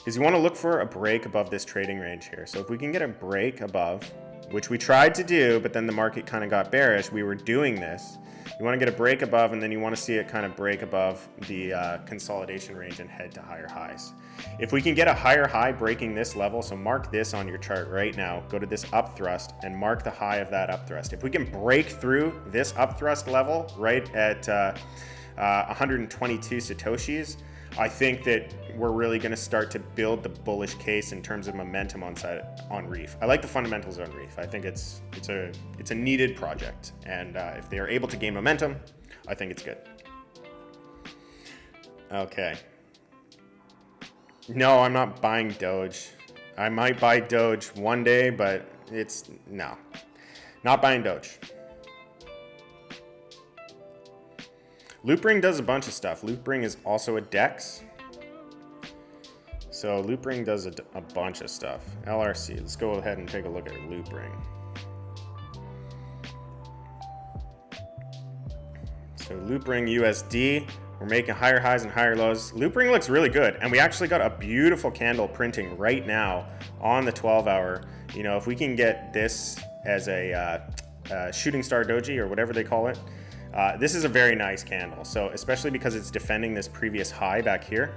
is you want to look for a break above this trading range here. So if we can get a break above, which we tried to do, but then the market kind of got bearish, we were doing this. You want to get a break above, and then you want to see it kind of break above the consolidation range and head to higher highs. If we can get a higher high breaking this level, so mark this on your chart right now, go to this up thrust and mark the high of that up thrust. If we can break through this up thrust level right at 122 Satoshis, I think that we're really going to start to build the bullish case in terms of momentum on Reef. I like the fundamentals on Reef. I think it's a needed project, and if they are able to gain momentum, I think it's good. Okay. No, I'm not buying Doge. I might buy Doge one day, but no, not buying Doge. Loopring does a bunch of stuff. Loopring is also a DEX. So Loopring does a bunch of stuff. LRC, let's go ahead and take a look at Loopring. So Loopring USD, we're making higher highs and higher lows. Loopring looks really good, and we actually got a beautiful candle printing right now on the 12-hour. If we can get this as a shooting star doji or whatever they call it, this is a very nice candle. So especially because it's defending this previous high back here.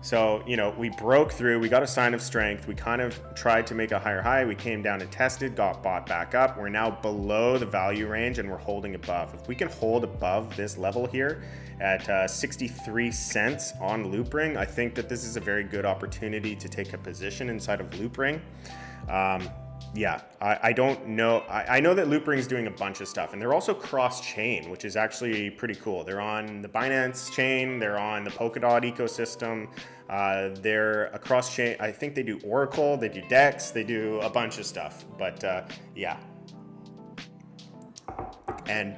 So, we broke through, we got a sign of strength. We kind of tried to make a higher high. We came down and tested, got bought back up. We're now below the value range and we're holding above. If we can hold above this level here at 63 cents on Loopring, I think that this is a very good opportunity to take a position inside of Loopring. Yeah, I don't know. I know that Loopring is doing a bunch of stuff, and they're also cross-chain, which is actually pretty cool. They're on the Binance chain, they're on the Polkadot ecosystem, they're a cross-chain. I think they do Oracle, they do DEX, they do a bunch of stuff, but yeah. And,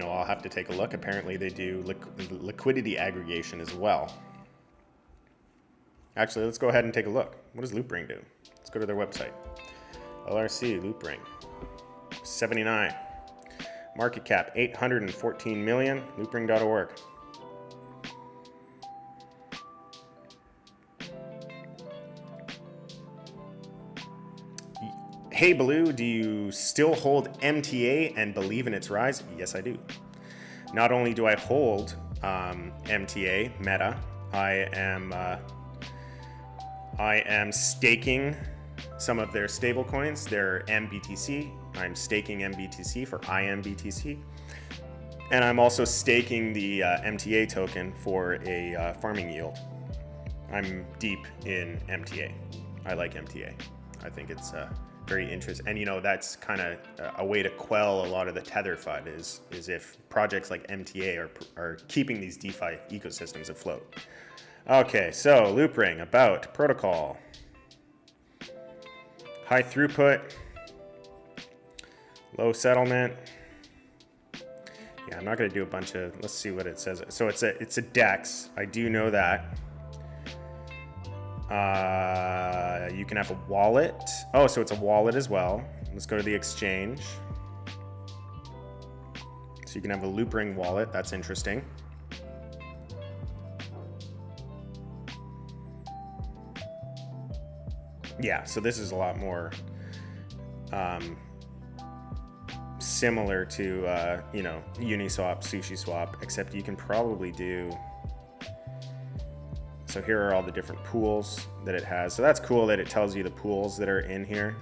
I'll have to take a look. Apparently they do liquidity aggregation as well. Actually, let's go ahead and take a look. What does Loopring do? Let's go to their website. LRC, Loopring, 79. Market cap, 814 million, loopring.org. Hey Baloo, do you still hold MTA and believe in its rise? Yes, I do. Not only do I hold MTA, Meta, I am staking some of their stable coins, their MBTC. I'm staking MBTC for IMBTC. And I'm also staking the MTA token for a farming yield. I'm deep in MTA. I like MTA. I think it's very interesting. And, you know, that's kind of a way to quell a lot of the Tether FUD is if projects like MTA are keeping these DeFi ecosystems afloat. Okay, so Loopring, about, protocol, high throughput, low settlement. Yeah, I'm not going to do a bunch of, let's see what it says. So it's a DEX. I do know that. You can have a wallet. Oh, so it's a wallet as well. Let's go to the exchange. So you can have a Loopring wallet. That's interesting. Yeah, so this is a lot more similar to, you know, Uniswap, SushiSwap, except you can probably do... So here are all the different pools that it has. So that's cool that it tells you the pools that are in here.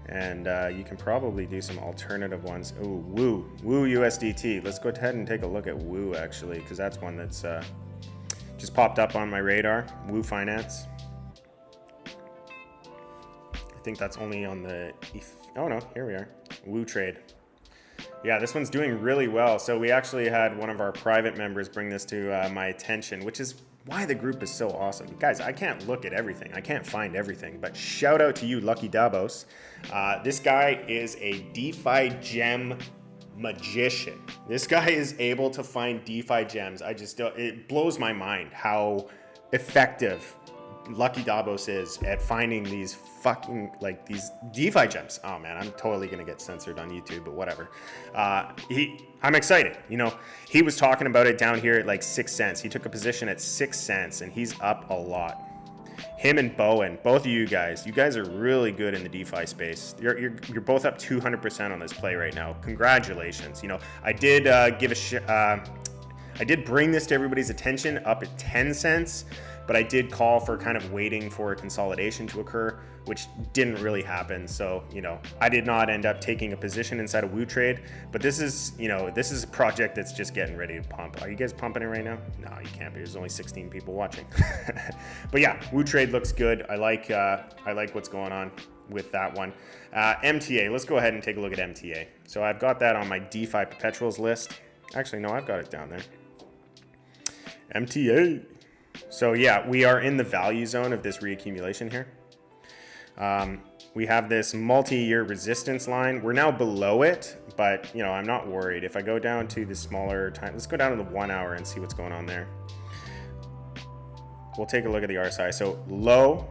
And you can probably do some alternative ones. Ooh, Woo USDT. Let's go ahead and take a look at Woo, actually, because that's one that's just popped up on my radar. Woo Finance. I think that's only on the... Oh no, here we are. Woo Trade. Yeah, this one's doing really well. So we actually had one of our private members bring this to my attention, which is why the group is so awesome. Guys, I can't look at everything. I can't find everything, but shout out to you, Lucky Davos. This guy is a DeFi gem magician. This guy is able to find DeFi gems. It blows my mind how effective Lucky Davos is at finding these fucking, like, these DeFi gems. Oh man, I'm totally gonna get censored on YouTube, but whatever. I'm excited. You know, he was talking about it down here at like 6 cents. He took a position at 6 cents and he's up a lot. Him and Bowen, both of you guys are really good in the DeFi space. You're both up 200% on this play right now. Congratulations. You know, I did I did bring this to everybody's attention up at 10 cents. But I did call for kind of waiting for a consolidation to occur, which didn't really happen. So, you know, I did not end up taking a position inside of Woo Trade, but this is, you know, this is a project that's just getting ready to pump. Are you guys pumping it right now? No, you can't be. There's only 16 people watching. But yeah, Woo Trade looks good. I like what's going on with that one. MTA, let's go ahead and take a look at MTA. So I've got that on my DeFi perpetuals list. Actually, no, I've got it down there. MTA. So yeah, we are in the value zone of this reaccumulation here. We have this multi-year resistance line. We're now below it, but you know, I'm not worried. If I go down to the smaller time, let's go down to the 1 hour and see what's going on there. We'll take a look at the RSI. So low,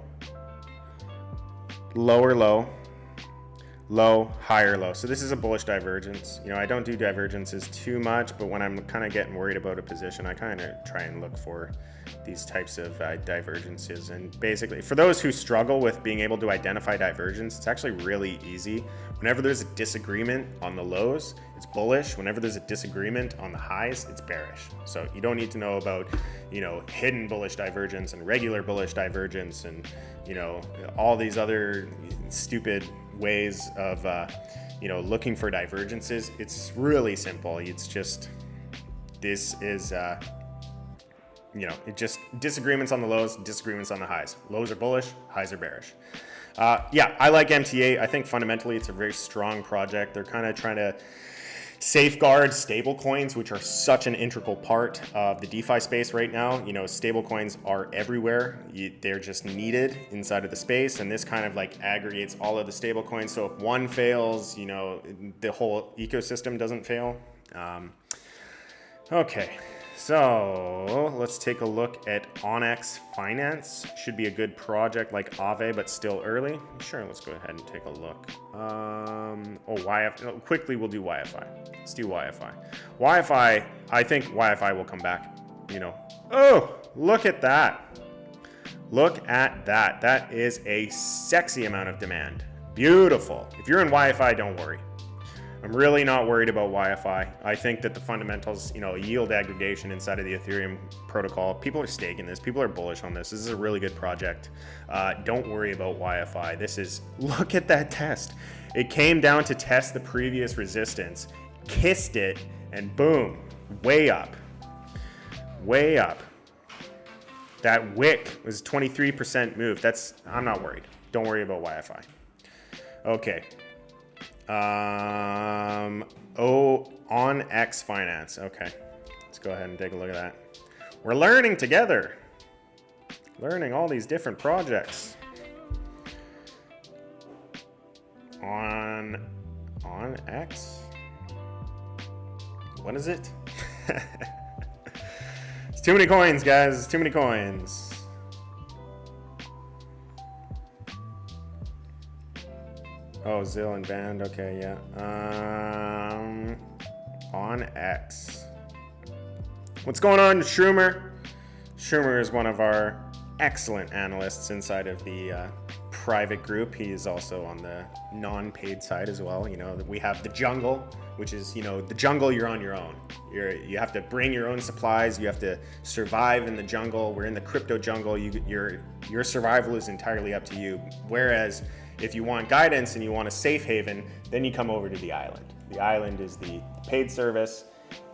lower low, low, higher low. So this is a bullish divergence. You know, I don't do divergences too much, but when I'm kind of getting worried about a position, I kind of try and look for these types of divergences. And basically, for those who struggle with being able to identify divergence, it's actually really easy. Whenever there's a disagreement on the lows, it's bullish. Whenever there's a disagreement on the highs, it's bearish. So you don't need to know about, you know, hidden bullish divergence and regular bullish divergence and, you know, all these other stupid ways of, you know, looking for divergences. It's really simple. It's just, this is, you know, it just disagreements on the lows, disagreements on the highs. Lows are bullish, highs are bearish. Yeah, I like MTA. I think fundamentally it's a very strong project. They're kind of trying to safeguard stable coins, which are such an integral part of the DeFi space right now. You know, stable coins are everywhere. They're just needed inside of the space, and this kind of like aggregates all of the stable coins. So if one fails, you know, the whole ecosystem doesn't fail. Okay. So let's take a look at Onyx Finance. Should be a good project like Aave, but still early. Sure, let's go ahead and take a look. Quickly we'll do YFI. Let's do YFI. YFI, I think YFI will come back, you know. Oh, look at that. Look at that. That is a sexy amount of demand. Beautiful. If you're in YFI, don't worry. I'm really not worried about YFI. I think that the fundamentals, you know, yield aggregation inside of the Ethereum protocol, people are staking this. People are bullish on this. This is a really good project. Don't worry about YFI. This is, look at that test. It came down to test the previous resistance, kissed it, and boom, way up. Way up. That wick was 23% move. I'm not worried. Don't worry about YFI. Okay. On X Finance. Okay. Let's go ahead and take a look at that. We're learning together. Learning all these different projects. On X? What is it? It's too many coins, guys. It's too many coins. Oh, Zill and Band. Okay, yeah. On X. What's going on, Schumer? Schumer is one of our excellent analysts inside of the private group. He is also on the non-paid side as well. You know, we have the jungle, which is, you know, the jungle, you're on your own. You have to bring your own supplies. You have to survive in the jungle. We're in the crypto jungle. Your survival is entirely up to you. Whereas if you want guidance and you want a safe haven, then you come over to the island. The island is the paid service,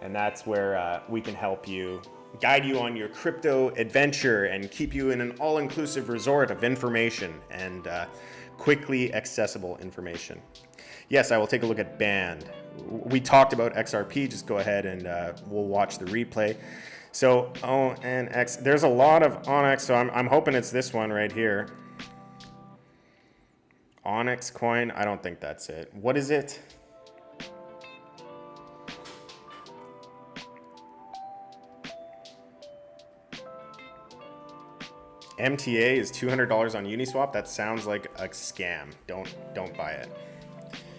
and that's where we can help you, guide you on your crypto adventure and keep you in an all-inclusive resort of information and quickly accessible information. Yes, I will take a look at Band. We talked about XRP. Just go ahead and we'll watch the replay. So ONX, there's a lot of ONX, so I'm hoping it's this one right here. Onyx coin, I don't think that's it. What is it? MTA is $200 on Uniswap. That sounds like a scam. Don't buy it.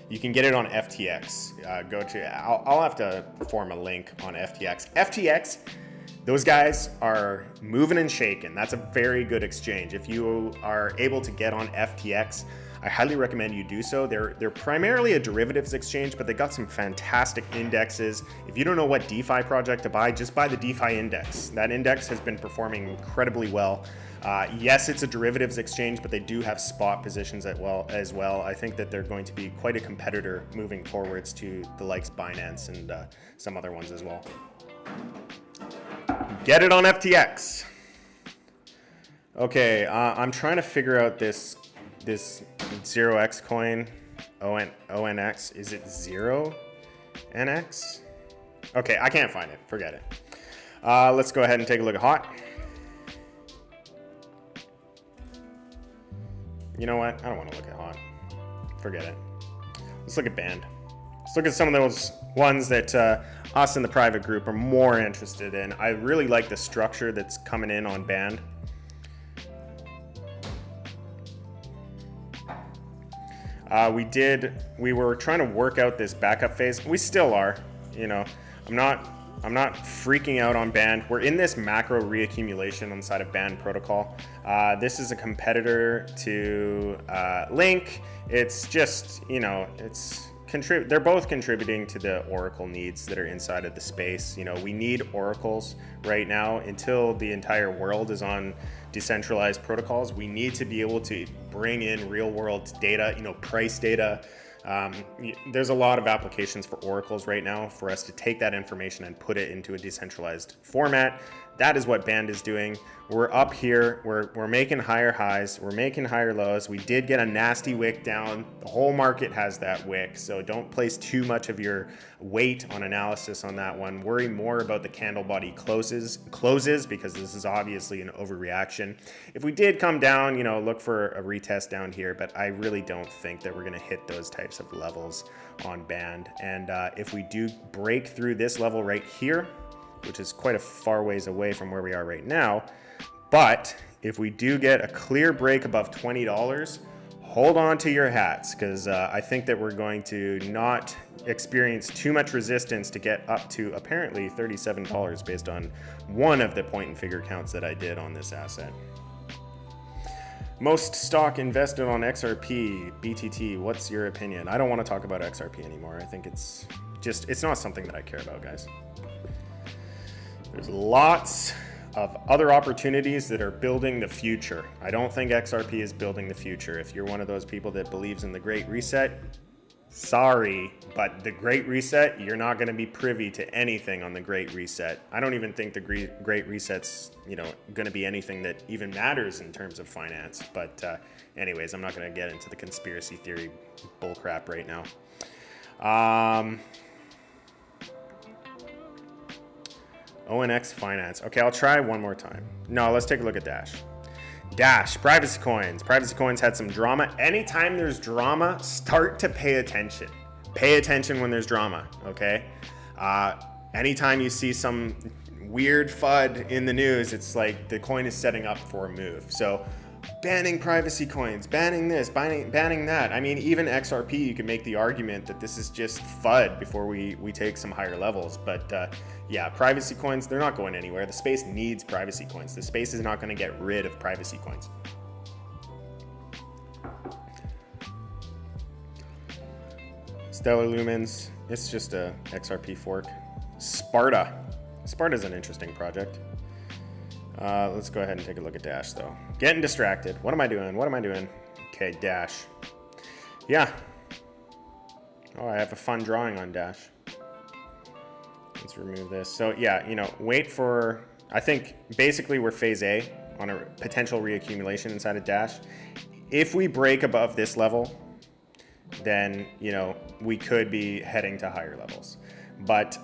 You can get it on FTX. I'll have to form a link on FTX. FTX, those guys are moving and shaking. That's a very good exchange. If you are able to get on FTX, I highly recommend you do so. They're primarily a derivatives exchange, but they got some fantastic indexes. If you don't know what DeFi project to buy, just buy the DeFi index. That index has been performing incredibly well. Yes, it's a derivatives exchange, but they do have spot positions as well. I think that they're going to be quite a competitor moving forwards to the likes Binance and some other ones as well. Get it on FTX. Okay, I'm trying to figure out this 0x coin, ONX. Is it 0NX? Okay, I can't find it. Forget it. Let's go ahead and take a look at HOT. You know what? I don't want to look at HOT. Forget it. Let's look at Band. Let's look at some of those ones that us in the private group are more interested in. I really like the structure that's coming in on Band. We were trying to work out this backup phase. We still are, you know. I'm not freaking out on Band. We're in this macro reaccumulation on the side of Band protocol. This is a competitor to Link. It's just, you know, they're both contributing to the Oracle needs that are inside of the space. You know, we need oracles right now until the entire world is on decentralized protocols. We need to be able to bring in real world data, you know, price data. There's a lot of applications for oracles right now for us to take that information and put it into a decentralized format. That is what Band is doing. We're up here, we're making higher highs, we're making higher lows. We did get a nasty wick down. The whole market has that wick, so don't place too much of your weight on analysis on that one. Worry more about the candle body closes because this is obviously an overreaction. If we did come down, you know, look for a retest down here, but I really don't think that we're gonna hit those types of levels on Band. And if we do break through this level right here, which is quite a far ways away from where we are right now, but if we do get a clear break above $20, hold on to your hats, because I think that we're going to not experience too much resistance to get up to apparently $37 based on one of the point and figure counts that I did on this asset. Most stock invested on XRP, BTT, what's your opinion? I don't want to talk about XRP anymore. I think it's not something that I care about, guys. There's lots of other opportunities that are building the future. I don't think XRP is building the future. If you're one of those people that believes in the Great Reset, Sorry, but the Great Reset, you're not going to be privy to anything on the Great Reset. I don't even think the Great Reset's, going to be anything that even matters in terms of finance. But anyways, I'm not going to get into the conspiracy theory bullcrap right now. ONX Finance. Okay, I'll try one more time. No, let's take a look at Dash. Dash, privacy coins. Privacy coins had some drama. Anytime there's drama, start to pay attention. Pay attention when there's drama, okay? Anytime you see some weird FUD in the news, it's like the coin is setting up for a move. So banning privacy coins, banning this, banning that. I mean, even XRP, you can make the argument that this is just FUD before we take some higher levels. But yeah, privacy coins, they're not going anywhere. The space needs privacy coins. The space is not going to get rid of privacy coins. Stellar Lumens, it's just a XRP fork. Sparta. Sparta's an interesting project. Let's go ahead and take a look at Dash though. Getting distracted. What am I doing? What am I doing? Okay, Dash. Yeah. Oh, I have a fun drawing on Dash. Let's remove this. So yeah, wait for, I think basically we're phase A on a potential reaccumulation inside of Dash. If we break above this level, then, we could be heading to higher levels. But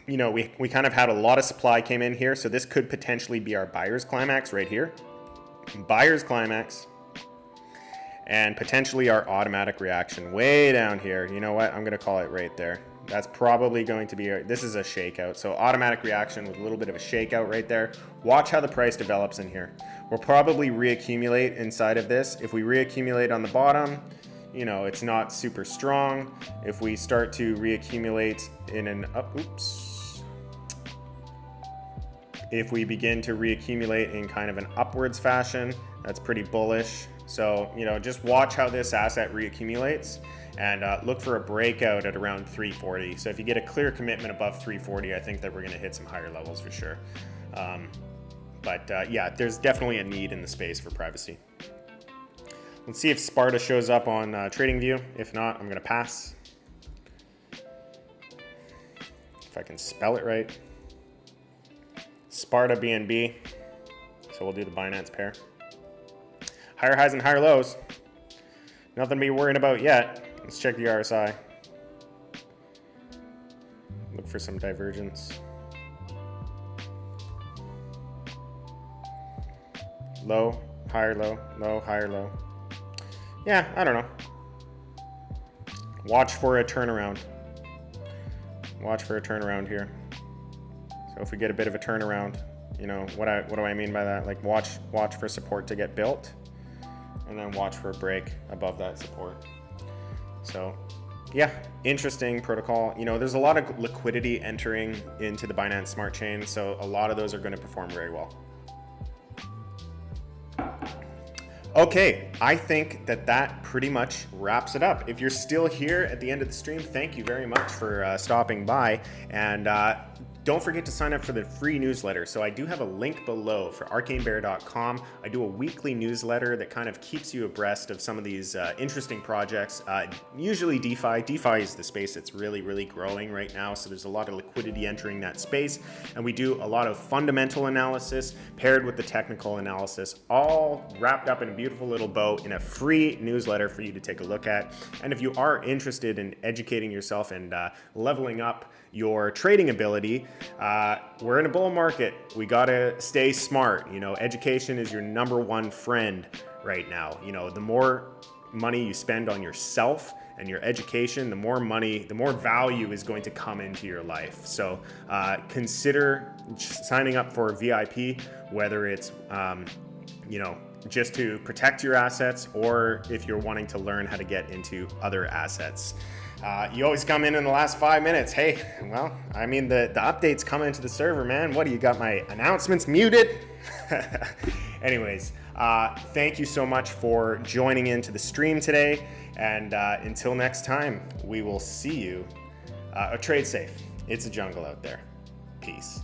we kind of had a lot of supply came in here, so this could potentially be our buyer's climax right here. Buyer's climax, and potentially our automatic reaction way down here. You know what? I'm going to call it right there. That's probably going to be, this is a shakeout. So automatic reaction with a little bit of a shakeout right there. Watch how the price develops in here. We'll probably reaccumulate inside of this. If we reaccumulate on the bottom, it's not super strong. If we start to reaccumulate in an if we begin to reaccumulate in kind of an upwards fashion, that's pretty bullish. So, just watch how this asset reaccumulates and look for a breakout at around 340. So if you get a clear commitment above 340, I think that we're going to hit some higher levels for sure. Yeah, there's definitely a need in the space for privacy. Let's see if Sparta shows up on TradingView. If not, I'm going to pass. If I can spell it right. Sparta BNB. So we'll do the Binance pair. Higher highs and higher lows. Nothing to be worrying about yet. Let's check the RSI. Look for some divergence. Low, higher low, low, higher low. Yeah, I don't know. Watch for a turnaround. Watch for a turnaround here. So if we get a bit of a turnaround, what do I mean by that? Like watch for support to get built, and then watch for a break above that support. So yeah, interesting protocol. There's a lot of liquidity entering into the Binance Smart Chain, so a lot of those are going to perform very well. Okay, I think that pretty much wraps it up. If you're still here at the end of the stream, thank you very much for stopping by. And don't forget to sign up for the free newsletter. So I do have a link below for arcanebear.com. I do a weekly newsletter that kind of keeps you abreast of some of these interesting projects. Usually DeFi. DeFi is the space that's really, really growing right now. So there's a lot of liquidity entering that space. And we do a lot of fundamental analysis paired with the technical analysis, all wrapped up in a beautiful little bow in a free newsletter for you to take a look at. And if you are interested in educating yourself and leveling up your trading ability, we're in a bull market. We gotta stay smart. Education is your number one friend right now. The more money you spend on yourself and your education, the more money, the more value is going to come into your life. So consider signing up for VIP, whether it's just to protect your assets, or if you're wanting to learn how to get into other assets. You always come in the last 5 minutes. Hey, well, I mean, the updates come into the server, man. What do you got, my announcements muted? Anyways, thank you so much for joining into the stream today. And until next time, we will see you. Trade safe. It's a jungle out there. Peace.